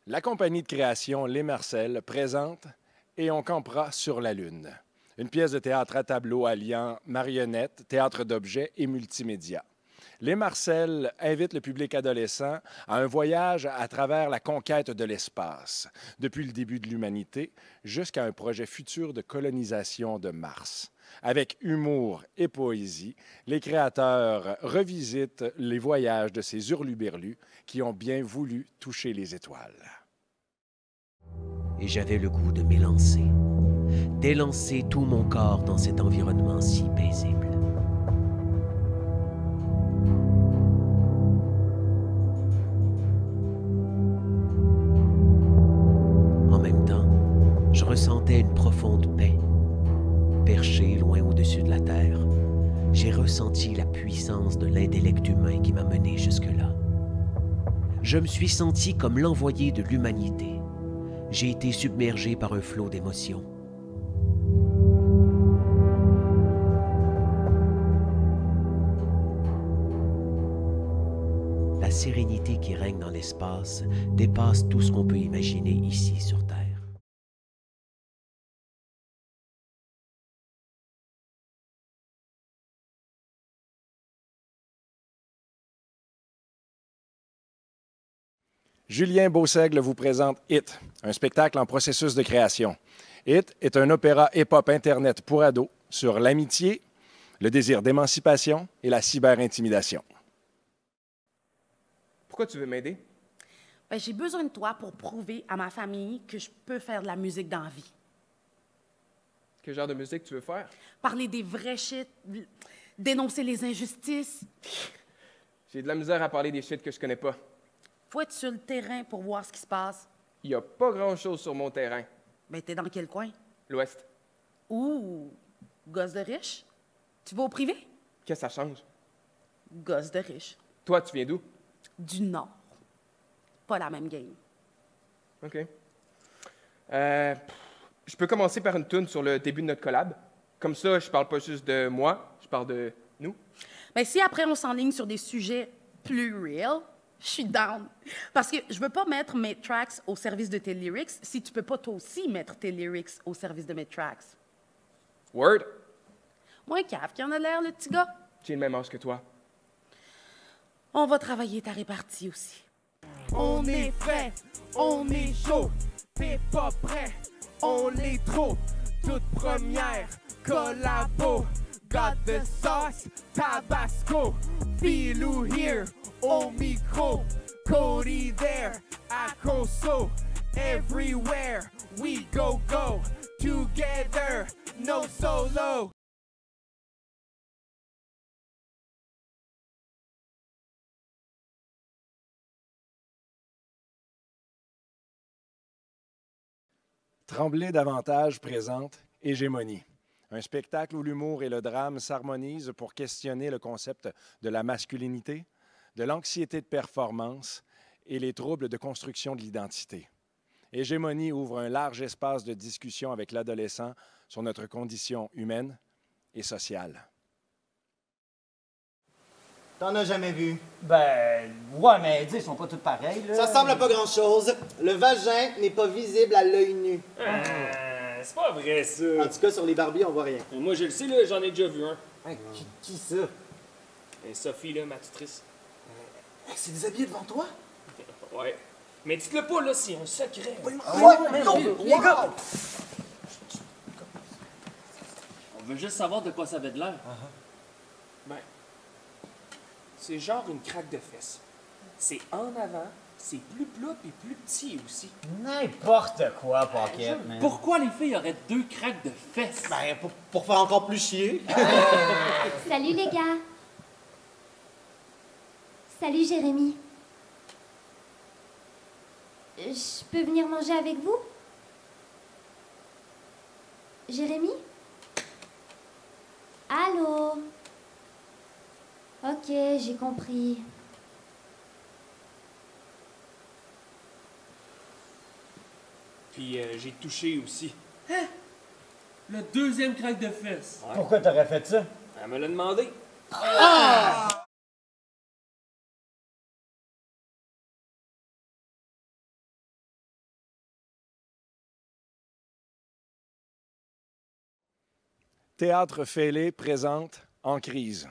La compagnie de création Les Marcel présente Et on campera sur la Lune, une pièce de théâtre à tableau alliant marionnette, théâtre d'objets et multimédia. Les Marcel invitent le public adolescent à un voyage à travers la conquête de l'espace, depuis le début de l'humanité jusqu'à un projet futur de colonisation de Mars. Avec humour et poésie, les créateurs revisitent les voyages de ces hurluberlus qui ont bien voulu toucher les étoiles. Et j'avais le goût de m'élancer, d'élancer tout mon corps dans cet environnement si paisible. En même temps, je ressentais une profonde paix. Perché loin au-dessus de la terre, j'ai ressenti la puissance de l'intellect humain qui m'a mené jusque-là. Je me suis senti comme l'envoyé de l'humanité. J'ai été submergé par un flot d'émotions. La sérénité qui règne dans l'espace dépasse tout ce qu'on peut imaginer ici sur Terre. Julien Beausègle vous présente Hit, un spectacle en processus de création. Hit est un opéra hip-hop Internet pour ados sur l'amitié, le désir d'émancipation et la cyberintimidation. Pourquoi tu veux m'aider? Ben, j'ai besoin de toi pour prouver à ma famille que je peux faire de la musique dans la vie. Quel genre de musique tu veux faire? Parler des vrais shit, dénoncer les injustices. J'ai de la misère à parler des shit que je connais pas. Faut être sur le terrain pour voir ce qui se passe. Il y a pas grand-chose sur mon terrain. Ben, t'es dans quel coin? L'Ouest. Ouh, gosse de riche? Tu vas au privé? Qu'est-ce que ça change? Gosse de riche. Toi, tu viens d'où? Du Nord. Pas la même game. OK. Je peux commencer par une tune sur le début de notre collab. Comme ça, je parle pas juste de moi, je parle de nous. Ben, si après on s'enligne sur des sujets plus real, je suis down. Parce que je veux pas mettre mes tracks au service de tes lyrics si tu peux pas toi aussi mettre tes lyrics au service de mes tracks. Word? Moins cave qui en a l'air, le petit gars. J'ai le même âge que toi. On va travailler ta répartie aussi. On est frais, on est chaud, t'es pas prêt, on l'est trop. Toute première collabo, got the sauce, Tabasco. Filou here, au micro, Cody there, Acoso. Everywhere we go, together, no solo. Tremblay davantage présente Hégémonie, un spectacle où l'humour et le drame s'harmonisent pour questionner le concept de la masculinité, de l'anxiété de performance et les troubles de construction de l'identité. Hégémonie ouvre un large espace de discussion avec l'adolescent sur notre condition humaine et sociale. T'en as jamais vu? Ben, ouais, mais dis, ils sont pas tous pareils, là. Ça ressemble à pas grand-chose. Le vagin n'est pas visible à l'œil nu. C'est pas vrai, ça. En tout cas, sur les Barbies, on voit rien. Moi, je le sais, là, j'en ai déjà vu un. Hey, qui ça? Sophie, là, ma tutrice. C'est déshabillé devant toi? Ouais. Mais dites-le pas, là, c'est un secret. Les gars! On veut juste savoir de quoi ça avait de l'air. Ben, c'est genre une craque de fesses. C'est en avant, c'est plus plat et plus petit aussi. N'importe quoi, Pocket, man. Pourquoi les filles auraient deux craques de fesses? Ben, pour faire encore plus chier. Salut les gars. Salut Jérémy. Je peux venir manger avec vous? Jérémy? Allô? Ok, j'ai compris. Puis j'ai touché aussi. Hein? Le deuxième craque de fesses. Pourquoi t'aurais fait ça? Elle me l'a demandé. Théâtre Fêlé présente En crise.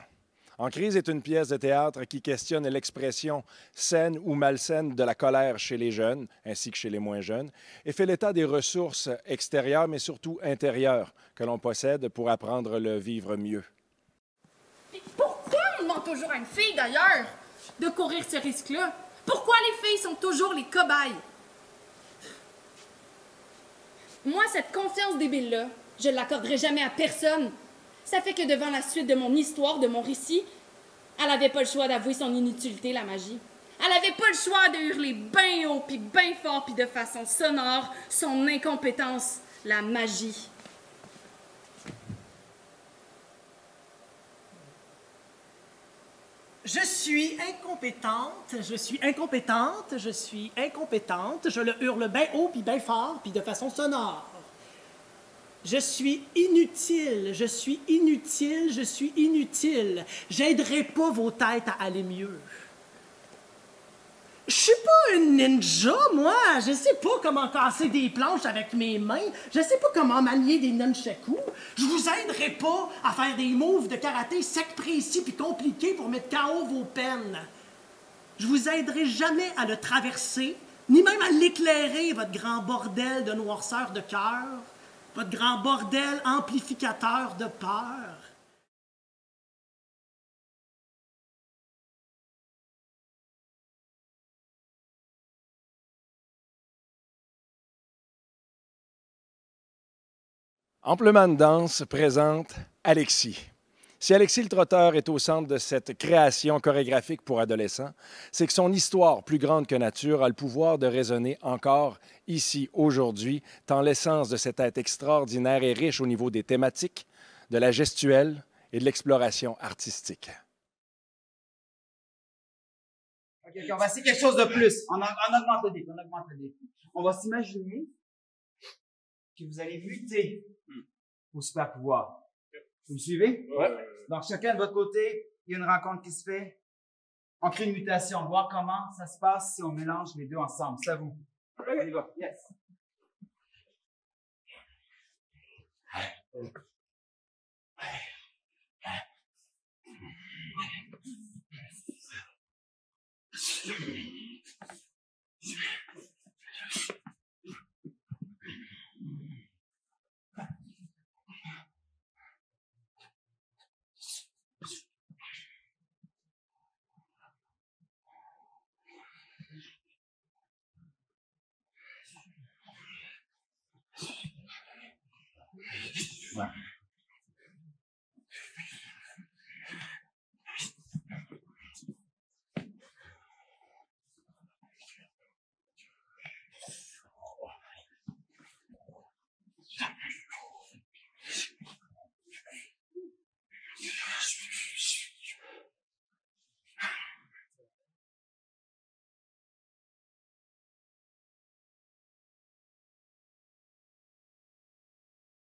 En crise est une pièce de théâtre qui questionne l'expression saine ou malsaine de la colère chez les jeunes, ainsi que chez les moins jeunes, et fait l'état des ressources extérieures, mais surtout intérieures, que l'on possède pour apprendre à le vivre mieux. Puis pourquoi on demande toujours à une fille, d'ailleurs, de courir ce risque-là? Pourquoi les filles sont toujours les cobayes? Moi, cette confiance débile-là, je ne l'accorderai jamais à personne. Ça fait que devant la suite de mon histoire, de mon récit, elle n'avait pas le choix d'avouer son inutilité, la magie. Elle n'avait pas le choix de hurler bien haut, puis bien fort, puis de façon sonore, son incompétence, la magie. Je suis incompétente, je suis incompétente, je suis incompétente, je le hurle bien haut, puis bien fort, puis de façon sonore. Je suis inutile, je suis inutile, je suis inutile. J'aiderai pas vos têtes à aller mieux. Je suis pas une ninja, moi. Je sais pas comment casser des planches avec mes mains. Je sais pas comment manier des nunchakus. Je vous aiderai pas à faire des moves de karaté secs, précis puis compliqués pour mettre KO vos peines. Je vous aiderai jamais à le traverser, ni même à l'éclairer, votre grand bordel de noirceur de cœur. Votre grand bordel amplificateur de peur. Amplement de danse présente Alexis. Si Alexis le Trotteur est au centre de cette création chorégraphique pour adolescents, c'est que son histoire, plus grande que nature, a le pouvoir de résonner encore ici, aujourd'hui, tant l'essence de cet être extraordinaire est riche au niveau des thématiques, de la gestuelle et de l'exploration artistique. OK, on va essayer quelque chose de plus. On augmente le défi, on augmente le défi. On va s'imaginer que vous allez muter au super pouvoir. Vous me suivez? Ouais. Donc, chacun de votre côté, il y a une rencontre qui se fait. On crée une mutation, voir comment ça se passe si on mélange les deux ensemble. C'est à vous. On y va. Yes. Ouais.